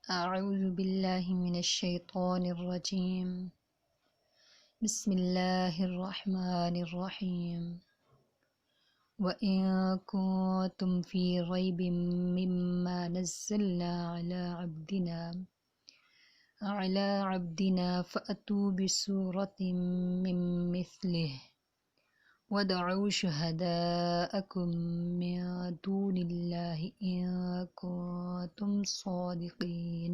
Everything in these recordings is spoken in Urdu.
اعوذ باللہ من الشیطان الرجیم بسم اللہ الرحمن الرحیم وَإِن كُنتُمْ فِي رَيْبٍ مِّمَّا نَزَّلْنَا عَلَى عَبْدِنَا فَأْتُوا بِسُورَةٍ مِّن مِّثْلِهِ وَادْعُوا شُهَدَاءَكُم مِّن دُونِ اللَّهِ إِن كُنتُمْ صَادِقِينَ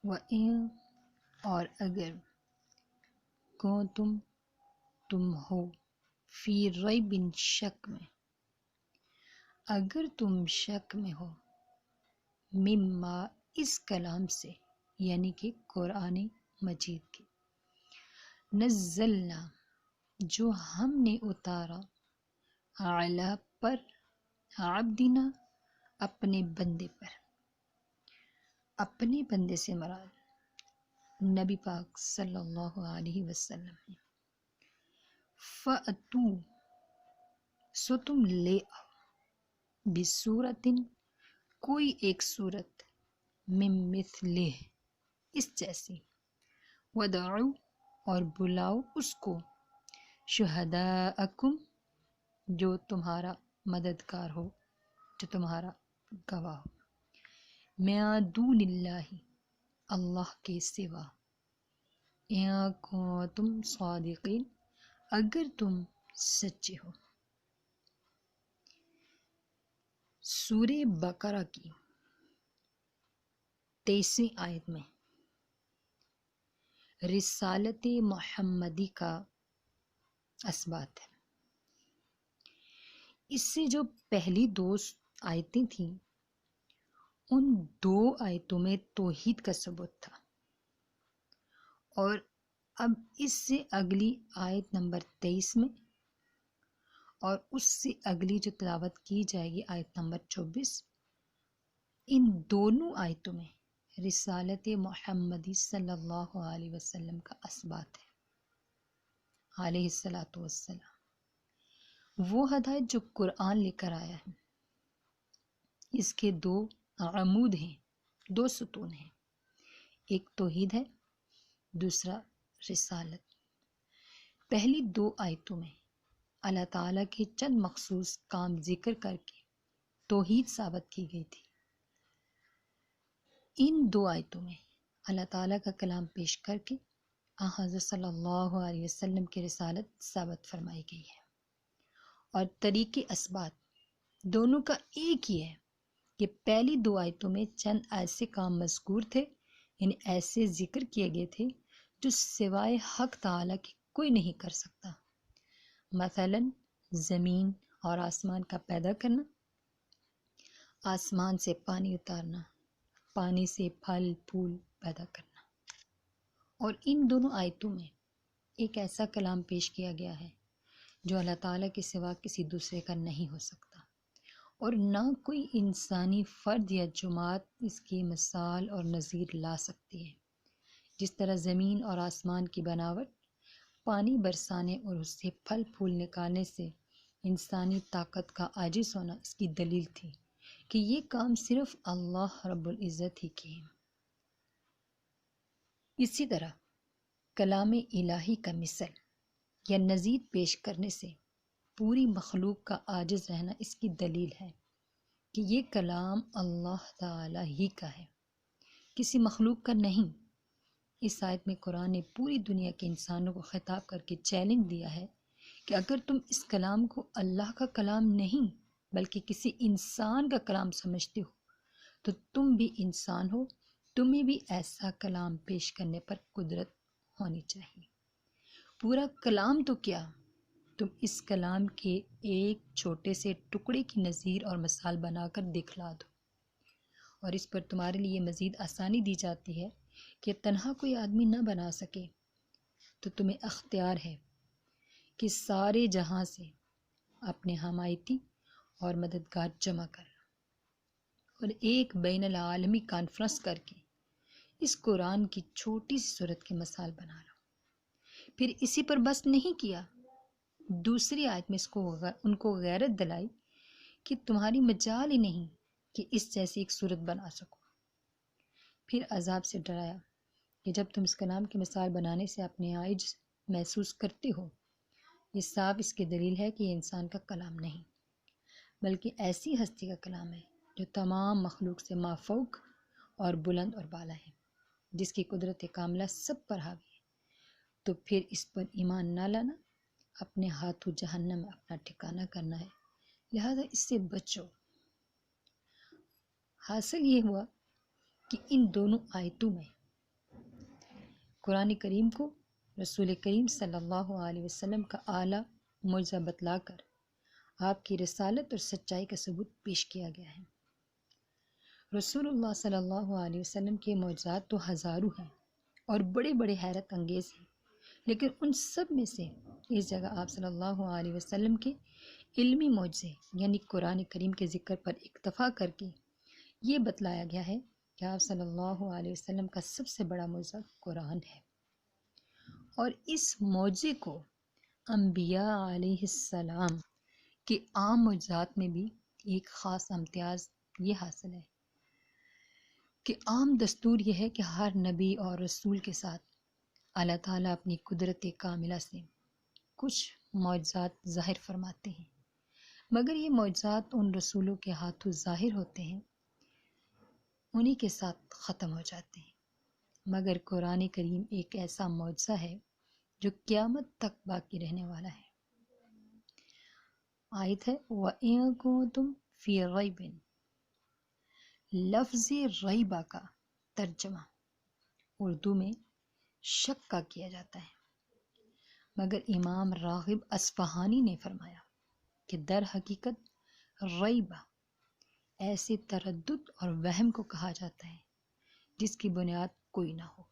وَإِن اور اگر تم ہو فی ریب شک میں، اگر تم شک میں ہو مما اس کلام سے، یعنی کہ قرآن مجید کے، نزلنا جو ہم نے اتارا، اعلیٰ پر، عبدنا اپنے بندے پر، اپنے بندے سے مراد نبی پاک صلی اللہ علیہ وسلم ہے، فَأْتُو سو تم لے آؤ، بِسُورَةٍ کوئی ایک صورت، مِن مِثْلِہ اس جیسی، وَادْعُوا اور بلاؤ اس کو، شہداءکم جو تمہارا مددگار ہو، جو تمہارا گواہ ہو، من دون اللہ اللہ کے سوا، ان کنتم صادقین اگر تم سچے ہو۔ سورہ بقرہ کی 23ویں آیت میں رسالت محمدی کا اثبات ہے۔ اس سے جو پہلی 2 آیتیں تھیں، ان 2 آیتوں میں توحید کا ثبوت تھا، اور اب اس سے اگلی آیت نمبر 23 میں اور اس سے اگلی جو تلاوت کی جائے گی آیت نمبر 24، ان دونوں آیتوں میں رسالت محمدی صلی اللہ علیہ وسلم کا اثبات ہے، علیہ الصلاۃ والسلام۔ وہ ہدایت جو قرآن لے کر آیا ہے، اس کے 2 عمود ہیں، 2 ستون ہیں، ایک توحید ہے، دوسرا رسالت۔ پہلی 2 آیتوں میں اللہ تعالیٰ کے چند مخصوص کام ذکر کر کے توحید ثابت کی گئی تھی۔ ان 2 آیتوں میں اللہ تعالیٰ کا کلام پیش کر کے حضرت صلی اللہ علیہ وسلم کی رسالت ثابت فرمائی گئی ہے، اور طریق اثبات دونوں کا ایک ہی ہے کہ پہلی 2 آیتوں میں چند ایسے کام مذکور تھے، یعنی ایسے ذکر کیے گئے تھے جو سوائے حق تعالیٰ کے کوئی نہیں کر سکتا، مثلا زمین اور آسمان کا پیدا کرنا، آسمان سے پانی اتارنا، پانی سے پھل پھول پیدا کرنا۔ اور ان دونوں آیتوں میں ایک ایسا کلام پیش کیا گیا ہے جو اللہ تعالیٰ کے سوا کسی دوسرے کا نہیں ہو سکتا، اور نہ کوئی انسانی فرد یا جماعت اس کی مثال اور نظیر لا سکتی ہے۔ جس طرح زمین اور آسمان کی بناوٹ، پانی برسانے اور اس سے پھل پھول نکالنے سے انسانی طاقت کا عاجز ہونا اس کی دلیل تھی کہ یہ کام صرف اللہ رب العزت ہی کی ہے۔ اسی طرح کلام الہی کا مثل یا نظیر پیش کرنے سے پوری مخلوق کا عاجز رہنا اس کی دلیل ہے کہ یہ کلام اللہ تعالیٰ ہی کا ہے، کسی مخلوق کا نہیں۔ اس آیت میں قرآن نے پوری دنیا کے انسانوں کو خطاب کر کے چیلنج دیا ہے کہ اگر تم اس کلام کو اللہ کا کلام نہیں بلکہ کسی انسان کا کلام سمجھتے ہو تو تم بھی انسان ہو، تمہیں بھی ایسا کلام پیش کرنے پر قدرت ہونی چاہیے۔ پورا کلام تو کیا، تم اس کلام کے ایک چھوٹے سے ٹکڑے کی نظیر اور مثال بنا کر دکھلا دو، اور اس پر تمہارے لیے مزید آسانی دی جاتی ہے کہ تنہا کوئی آدمی نہ بنا سکے تو تمہیں اختیار ہے کہ سارے جہاں سے اپنے حمایتی اور مددگار جمع کر لو اور ایک بین العالمی کانفرنس کر کے اس قرآن کی چھوٹی سی صورت کی مثال بنا لو۔ پھر اسی پر بس نہیں کیا، دوسری آیت میں ان کو غیرت دلائی کہ تمہاری مجال ہی نہیں کہ اس جیسی ایک صورت بنا سکو۔ پھر عذاب سے ڈرایا کہ جب تم اس کلام کی مثال بنانے سے اپنے عاجز محسوس کرتے ہو، یہ صاف اس کی دلیل ہے کہ یہ انسان کا کلام نہیں، بلکہ ایسی ہستی کا کلام ہے جو تمام مخلوق سے مافوق اور بلند اور بالا ہے، جس کی قدرت کاملہ سب پر حاوی ہے۔ تو پھر اس پر ایمان نہ لانا اپنے ہاتھوں جہنم میں اپنا ٹھکانہ کرنا ہے، لہذا اس سے بچو۔ حاصل یہ ہوا کہ ان دونوں آیتوں میں قرآن کریم کو رسول کریم صلی اللہ علیہ وسلم کا اعلیٰ معجزہ بتلا کر آپ کی رسالت اور سچائی کا ثبوت پیش کیا گیا ہے۔ رسول اللہ صلی اللہ علیہ وسلم کے معجزات تو ہزاروں ہیں اور بڑے بڑے حیرت انگیز ہیں، لیکن ان سب میں سے اس جگہ آپ صلی اللہ علیہ وسلم کے علمی معجزے یعنی قرآن کریم کے ذکر پر اکتفا کر کے یہ بتلایا گیا ہے کہ آپ صلی اللہ علیہ وسلم کا سب سے بڑا معجزہ قرآن ہے، اور اس معجزے کو انبیاء علیہ السلام کے عام معجزات میں بھی ایک خاص امتیاز یہ حاصل ہے کہ عام دستور یہ ہے کہ ہر نبی اور رسول کے ساتھ اللہ تعالیٰ اپنی قدرت کاملہ سے کچھ معجزات ظاہر فرماتے ہیں، مگر یہ معجزات ان رسولوں کے ہاتھوں ظاہر ہوتے ہیں، انہی کے ساتھ ختم ہو جاتے ہیں۔ مگر قرآن کریم ایک ایسا معجزہ ہے جو قیامت تک باقی رہنے والا ہے۔ آیت ہے وَإِن كُنتُمْ فِي رَيْبٍ، لفظ ریبہ کا ترجمہ اردو میں شک کا کیا جاتا ہے، مگر امام راغب اصفہانی نے فرمایا کہ در حقیقت ریبہ ایسے تردد اور وہم کو کہا جاتا ہے جس کی بنیاد کوئی نہ ہو،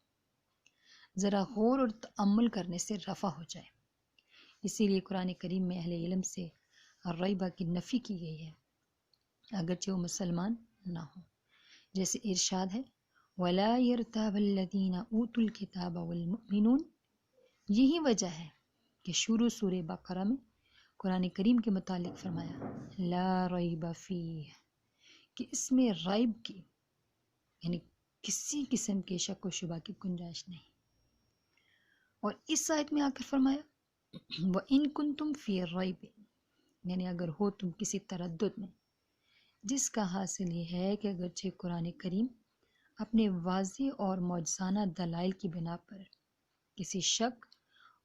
ذرا غور اور تأمل کرنے سے رفع ہو جائے۔ اسی لیے قرآن کریم میں اہل علم سے ریبہ کی نفی کی گئی ہے، اگرچہ وہ مسلمان نہ ہوں، جیسے ارشاد ہے وَلَا يَرْتَابَ الَّذِينَ أُوتُوا الْكِتَابَ وَالْمُؤْمِنُونَ۔ یہی وجہ ہے کہ شروع سورہ بقرہ میں قرآن کریم کے متعلق فرمایا لا ریب فیہ، کہ اس میں ریب کی یعنی کسی قسم کے شک و شبہ کی گنجائش نہیں، اور اس آیت میں آ کر فرمایا وَإِن كُنتُمْ فِي رَيْبٍ، یعنی اگر ہو تم کسی تردد میں، جس کا حاصل یہ ہے کہ اگرچہ قرآن کریم اپنے واضح اور معجزانہ دلائل کی بنا پر کسی شک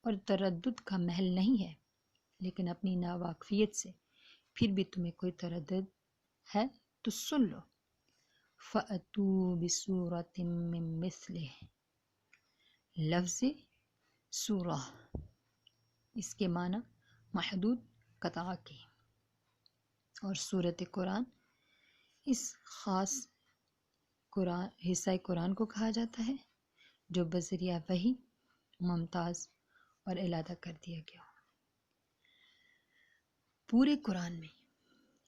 اور تردد کا محل نہیں ہے، لیکن اپنی ناواقفیت سے پھر بھی تمہیں کوئی تردد ہے تو سن لو فَأْتُوا بِسُورَةٍ مِّن مِّثْلِهِ۔ لفظ سورہ اس کے معنی محدود قطع کی، اور سورۃ قرآن اس خاص حصہ قرآن کو کہا جاتا ہے جو بذریعہ وحی ممتاز اور علادہ کر دیا گیا ہو۔ پورے قرآن میں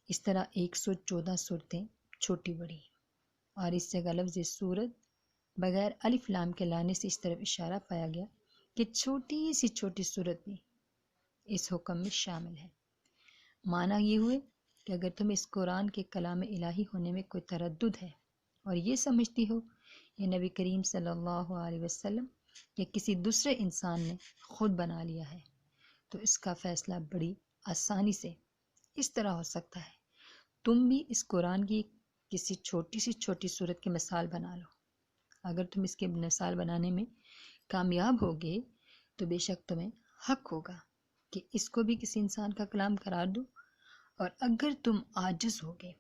اس طرح 114 صورتیں چھوٹی بڑی ہیں، اور اس جگہ لفظ سورت بغیر الف لام کے لانے سے اس طرف اشارہ پایا گیا کہ چھوٹی سی چھوٹی صورت بھی اس حکم میں شامل ہے۔ معنی یہ ہوئے کہ اگر تم اس قرآن کے کلام الہی ہونے میں کوئی تردد ہے اور یہ سمجھتی ہو یہ نبی کریم صلی اللہ علیہ وسلم یا کسی دوسرے انسان نے خود بنا لیا ہے، تو اس کا فیصلہ بڑی آسانی سے اس طرح ہو سکتا ہے تم بھی اس قرآن کی کسی چھوٹی سی چھوٹی صورت کی مثال بنا لو۔ اگر تم اس کی مثال بنانے میں کامیاب ہوگے تو بے شک تمہیں حق ہوگا کہ اس کو بھی کسی انسان کا کلام قرار دو، اور اگر تم عاجز ہوگے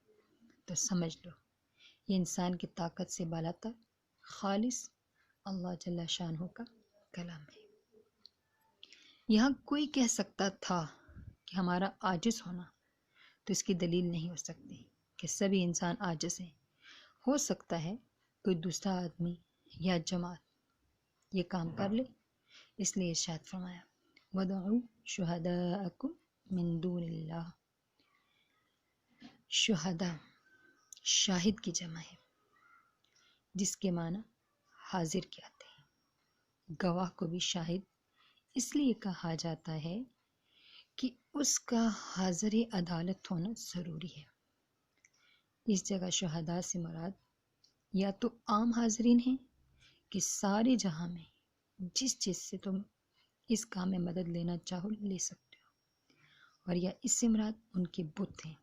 تو سمجھ لو یہ انسان کی طاقت سے بالاتر خالص اللہ جل شانہ کا کلام ہے۔ یہاں کوئی کہہ سکتا تھا کہ ہمارا عاجز ہونا تو اس کی دلیل نہیں ہو سکتی کہ سبھی انسان عاجز ہیں، ہو سکتا ہے کوئی دوسرا آدمی یا جماعت یہ کام کر لے، اس لیے ارشاد فرمایا وَدْعُوا شُهَدَاءَكُم مِّن دُونِ اللَّهِ۔ شہداء شاہد کی جمع ہے، جس کے معنی حاضر کے آتے ہیں۔ گواہ کو بھی شاہد اس لیے کہا جاتا ہے کہ اس کا حاضر عدالت ہونا ضروری ہے، اس جگہ شہداء سے مراد یا تو عام حاضرین ہیں کہ سارے جہاں میں جس چیز سے تم اس کام میں مدد لینا چاہو لے سکتے ہو، اور یا اس سے مراد ان کے بت ہیں